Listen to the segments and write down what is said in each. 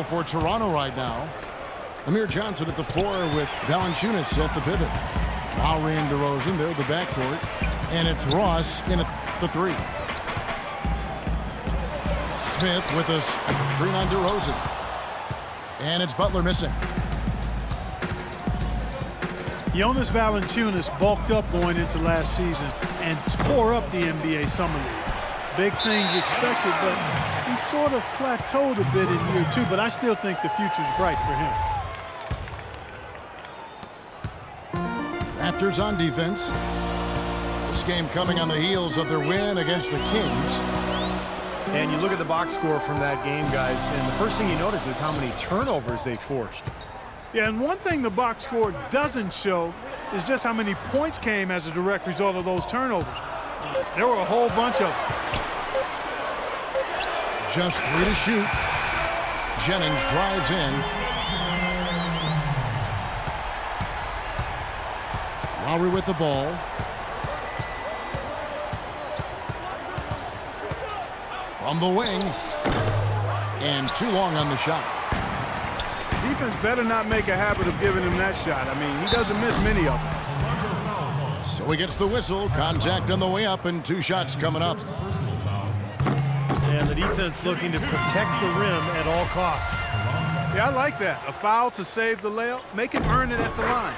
trouble for Toronto right now. Amir Johnson at the 4 with Valanciunas at the pivot. Lowry and DeRozan, they're the backcourt. And it's Ross in at the 3. Smith with a screen on DeRozan. And it's Butler missing. Jonas Valanciunas bulked up going into last season and tore up the NBA Summer League. Big things expected, but he sort of plateaued a bit in year 2, but I still think the future's bright for him. Raptors on defense. This game coming on the heels of their win against the Kings. And you look at the box score from that game, guys, and the first thing you notice is how many turnovers they forced. Yeah, and one thing the box score doesn't show is just how many points came as a direct result of those turnovers. There were a whole bunch of them. Just 3 to shoot. Jennings drives in. Lowry with the ball. From the wing. And too long on the shot. Defense better not make a habit of giving him that shot. I mean, he doesn't miss many of them. So he gets the whistle. Contact on the way up and 2 shots coming up. And the defense looking to protect the rim at all costs. Yeah, I like that. A foul to save the layup. Make him earn it at the line.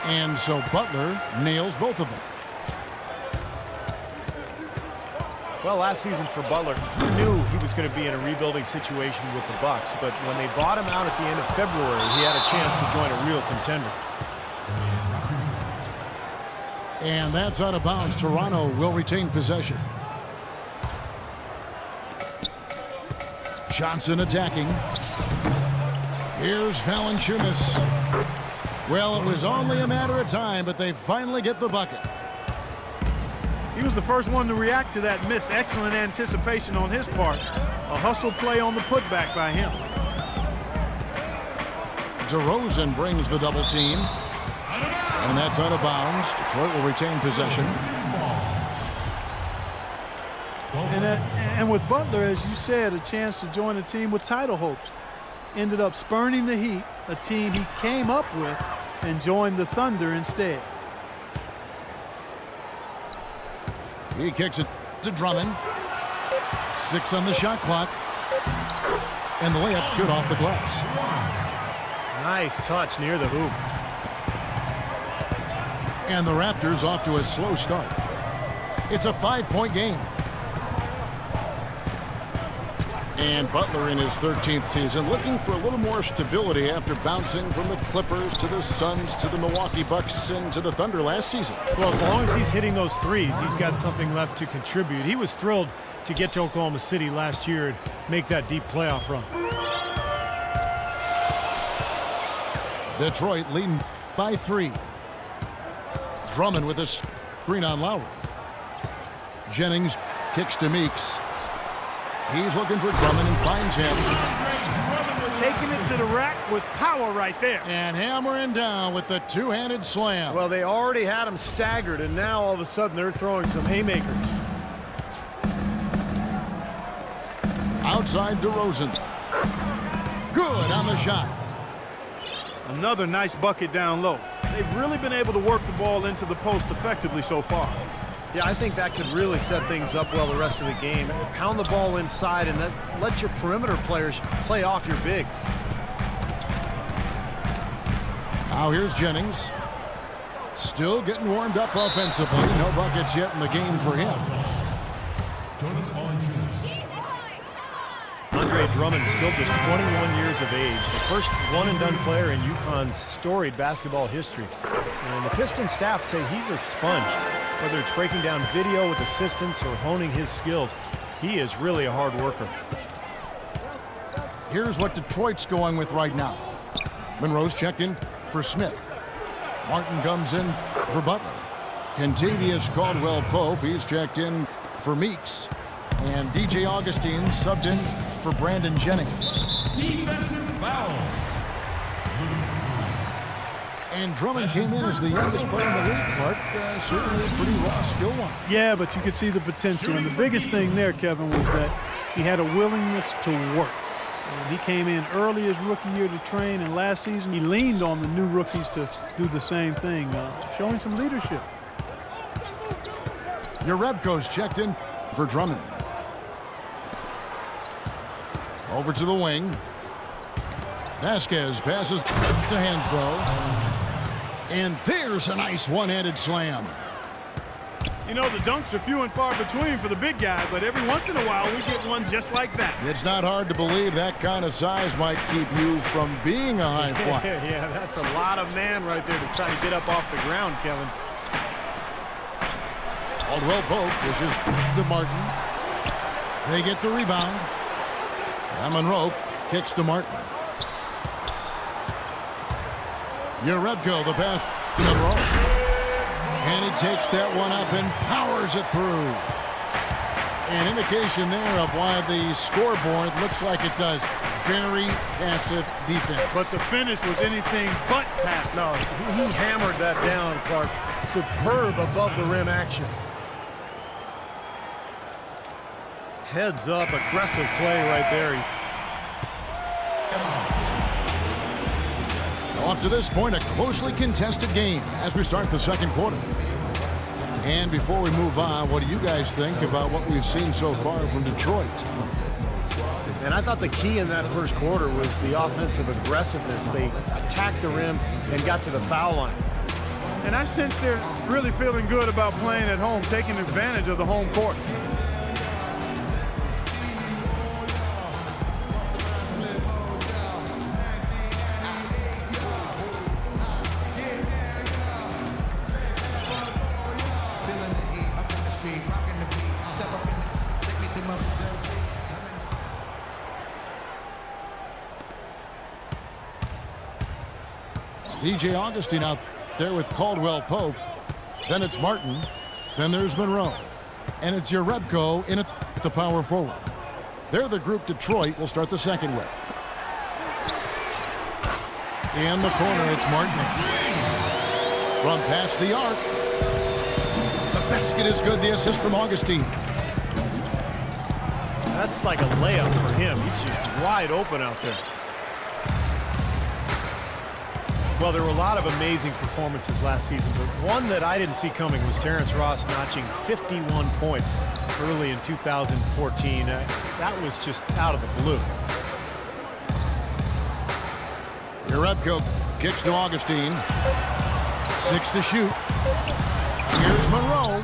And so Butler nails both of them. Well, last season for Butler, he knew he was going to be in a rebuilding situation with the Bucks, but when they bought him out at the end of February, he had a chance to join a real contender. And that's out of bounds. Toronto will retain possession. Johnson attacking. Here's Valanciunas. Well, it was only a matter of time, but they finally get the bucket. He was the first one to react to that miss. Excellent anticipation on his part. A hustle play on the putback by him. DeRozan brings the double team. And that's out of bounds. Detroit will retain possession. And with Butler, as you said, a chance to join a team with title hopes. Ended up spurning the Heat, a team he came up with, and joined the Thunder instead. He kicks it to Drummond. 6 on the shot clock. And the layup's good off the glass. Nice touch near the hoop. And the Raptors off to a slow start. It's a 5-point game. And Butler in his 13th season looking for a little more stability after bouncing from the Clippers to the Suns to the Milwaukee Bucks and to the Thunder last season. Well, as long as he's hitting those threes, he's got something left to contribute. He was thrilled to get to Oklahoma City last year and make that deep playoff run. Detroit leading by 3. Drummond with a screen on Lowry. Jennings kicks to Meeks. He's looking for Drummond and finds him. Taking it to the rack with power right there. And hammering down with the 2-handed slam. Well, they already had him staggered, and now all of a sudden they're throwing some haymakers. Outside DeRozan. Good on the shot. Another nice bucket down low. They've really been able to work the ball into the post effectively so far. Yeah, I think that could really set things up well the rest of the game. Pound the ball inside and then let your perimeter players play off your bigs. Now here's Jennings. Still getting warmed up offensively. No buckets yet in the game for him. Andre Drummond still just 21 years of age. The first one-and-done player in UConn's storied basketball history. And the Pistons staff say he's a sponge. Whether it's breaking down video with assistants or honing his skills, he is really a hard worker. Here's what Detroit's going with right now. Monroe's checked in for Smith. Martin comes in for Butler. Kentavious Caldwell-Pope, he's checked in for Meeks. And DJ Augustine subbed in for Brandon Jennings. Defensive foul. And Drummond came in as the youngest player in the league. Clark certainly a pretty raw skill one. Yeah, but you could see the potential. And the biggest thing there, Kevin, was that He had a willingness to work. And he came in early his rookie year to train, and last season he leaned on the new rookies to do the same thing, showing some leadership. Yarebko's checked in for Drummond. Over to the wing. Vasquez passes to Hansbrough. And there's a nice one-handed slam. You know, the dunks are few and far between for the big guy, but every once in a while we get one just like that. It's not hard to believe that kind of size might keep you from being a high flyer. Yeah, that's a lot of man right there to try to get up off the ground, Kevin. Caldwell Pope pushes to Martin. They get the rebound. Monroe kicks to Martin. Yarebko, the pass to Monroe. And he takes that one up and powers it through. An indication there of why the scoreboard looks like it does. Very passive defense. But the finish was anything but passive. No, he hammered that down, Clark. Superb above the rim action. Heads up, aggressive play right there. Well, up to this point, a closely contested game as we start the second quarter. And before we move on, what do you guys think about what we've seen so far from Detroit? And I thought the key in that first quarter was the offensive aggressiveness. They attacked the rim and got to the foul line. And I sense they're really feeling good about playing at home, taking advantage of the home court. DJ Augustine out there with Caldwell Pope. Then it's Martin. Then there's Monroe. And it's Yarebko in at the power forward. They're the group Detroit will start the second with. In the corner, it's Martin. From past the arc. The basket is good. The assist from Augustine. That's like a layup for him. He's just wide open out there. Well, there were a lot of amazing performances last season, but one that I didn't see coming was Terrence Ross notching 51 points early in 2014. That was just out of the blue. Yarebko kicks to Augustine. 6 to shoot. Here's Monroe.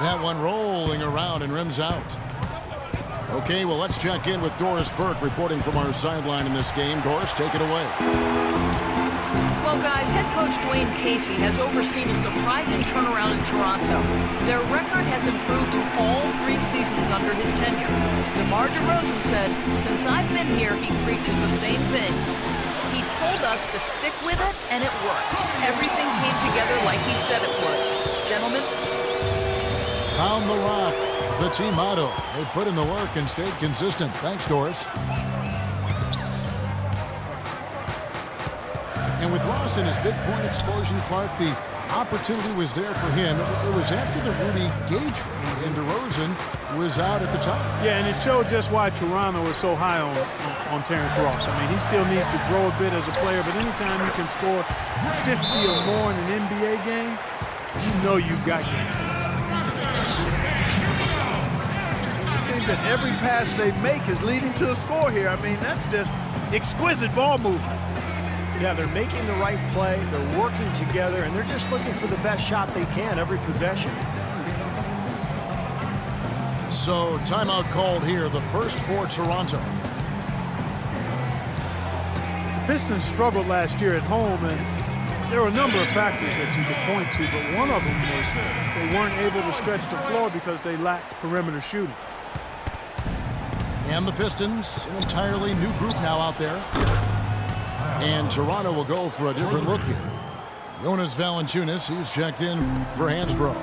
That one rolling around and rims out. Okay, well, let's check in with Doris Burke reporting from our sideline in this game. Doris, take it away. Well, guys, head coach Dwayne Casey has overseen a surprising turnaround in Toronto. Their record has improved in all 3 seasons under his tenure. DeMar DeRozan said, "Since I've been here, he preaches the same thing. He told us to stick with it, and it worked. Everything came together like he said it would. Gentlemen." Pound the rock, the team motto. They put in the work and stayed consistent. Thanks, Doris. And with Ross and his big point explosion, Clark, the opportunity was there for him. It was after the Rudy Gay trade, and DeRozan was out at the time. Yeah, and it showed just why Toronto is so high on Terrence Ross. I mean, he still needs to grow a bit as a player, but anytime you can score 50 or more in an NBA game, you know you've got game. It seems that every pass they make is leading to a score here. I mean, that's just exquisite ball movement. Yeah, they're making the right play, they're working together, and they're just looking for the best shot they can every possession. So, timeout called here, the first for Toronto. The Pistons struggled last year at home, and there were a number of factors that you could point to, but one of them was they weren't able to stretch the floor because they lacked perimeter shooting. And the Pistons, an entirely new group now out there. And Toronto will go for a different look here. Jonas Valanciunas, he's checked in for Hansbrough.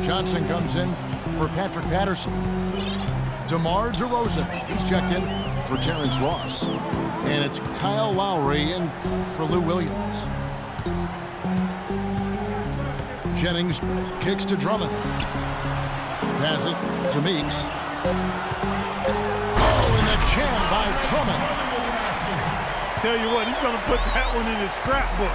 Johnson comes in for Patrick Patterson. DeMar DeRozan, he's checked in for Terrence Ross. And it's Kyle Lowry in for Lou Williams. Jennings kicks to Drummond. Passes to Meeks. by Drummond. Tell you what, he's going to put that one in his scrapbook.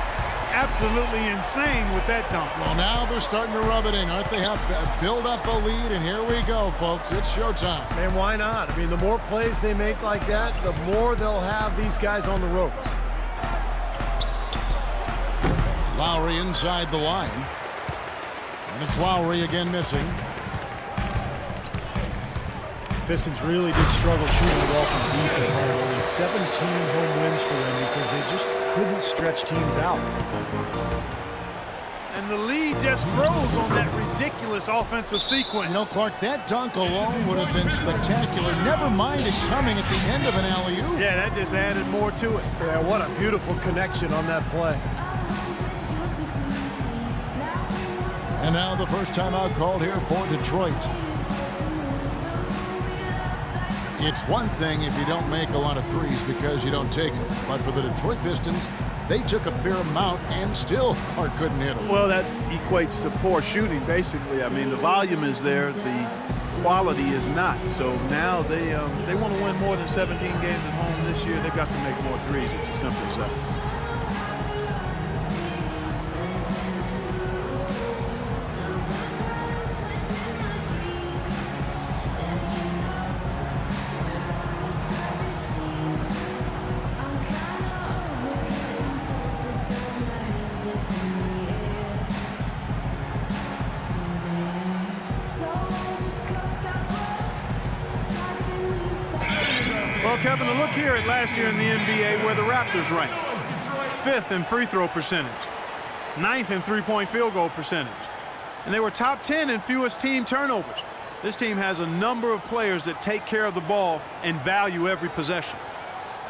Absolutely insane with that dunk. Well, now they're starting to rub it in, aren't they? Have build up a lead, and here we go, folks. It's showtime. Man, why not? I mean, the more plays they make like that, the more they'll have these guys on the ropes. Lowry inside the line. And it's Lowry again missing. Pistons really did struggle shooting the ball from deep at home. Only 17 home wins for them because they just couldn't stretch teams out. And the lead just grows on that ridiculous offensive sequence. You know, Clark, that dunk alone would have been spectacular. Never mind it coming at the end of an alley-oop. Yeah, that just added more to it. Yeah, what a beautiful connection on that play. And now the first timeout called here for Detroit. It's one thing if you don't make a lot of threes because you don't take them. But for the Detroit Pistons, they took a fair amount and still Clark couldn't hit them. Well, that equates to poor shooting, basically. I mean, the volume is there, the quality is not. So now they want to win more than 17 games at home this year. They've got to make more threes. It's as simple as that. Well, Kevin, a look here at last year in the NBA where the Raptors ranked. 5th in free throw percentage, 9th in three-point field goal percentage. And they were top 10 in fewest team turnovers. This team has a number of players that take care of the ball and value every possession.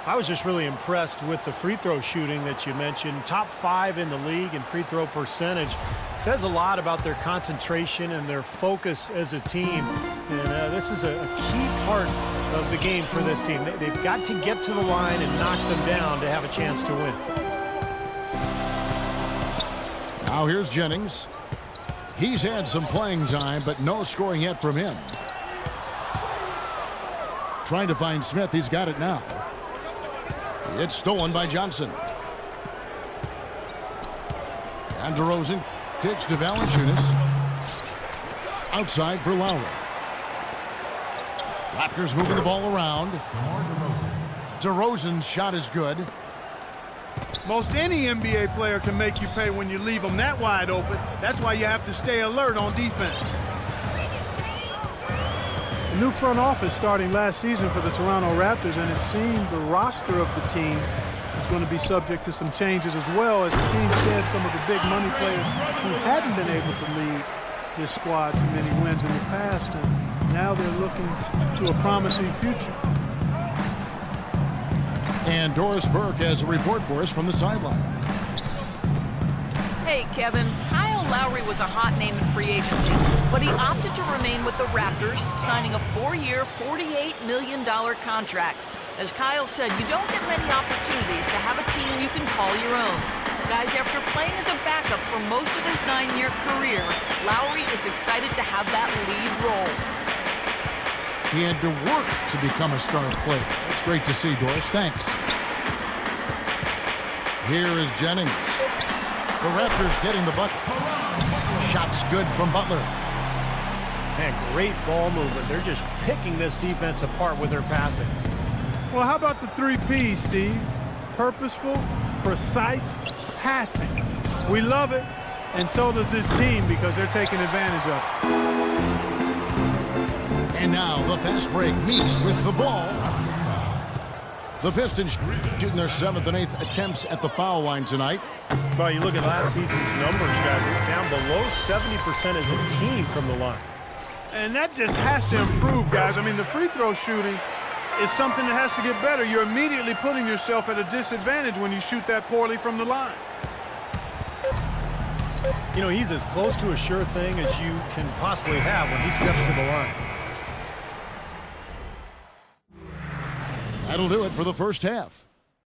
I was just really impressed with the free throw shooting that you mentioned. Top 5 in the league in free throw percentage. Says a lot about their concentration and their focus as a team. And this is a key part of the game for this team. They've got to get to the line and knock them down to have a chance to win. Now here's Jennings. He's had some playing time, but no scoring yet from him. Trying to find Smith. He's got it now. It's stolen by Johnson. And DeRozan kicks to Valanciunas. Outside for Lowry. Raptors moving the ball around. DeRozan's shot is good. Most any NBA player can make you pay when you leave them that wide open. That's why you have to stay alert on defense. A new front office starting last season for the Toronto Raptors, and it seemed the roster of the team is going to be subject to some changes as well as the team shed some of the big money players who hadn't been able to lead this squad to many wins in the past, and now they're looking to a promising future. And Doris Burke has a report for us from the sideline. Hey, Kevin. Kyle Lowry was a hot name in free agency, but he opted to remain with the Raptors, signing a 4-year, $48 million contract. As Kyle said, you don't get many opportunities to have a team you can call your own. Guys, after playing as a backup for most of his 9-year career, Lowry is excited to have that lead role. He had to work to become a star player. It's great to see, Doris. Thanks. Here is Jennings. The Raptors getting the bucket. Shots good from Butler. Man, great ball movement. They're just picking this defense apart with their passing. Well, how about the 3 Ps, Steve? Purposeful, precise, passing. We love it, and so does this team because they're taking advantage of it. And now the fast break meets with the ball. The Pistons shooting their 7th and 8th attempts at the foul line tonight. Well, you look at last season's numbers, guys. They're down below 70% as a team from the line. And that just has to improve, guys. I mean, the free throw shooting is something that has to get better. You're immediately putting yourself at a disadvantage when you shoot that poorly from the line. You know, he's as close to a sure thing as you can possibly have when he steps to the line. That'll do it for the first half.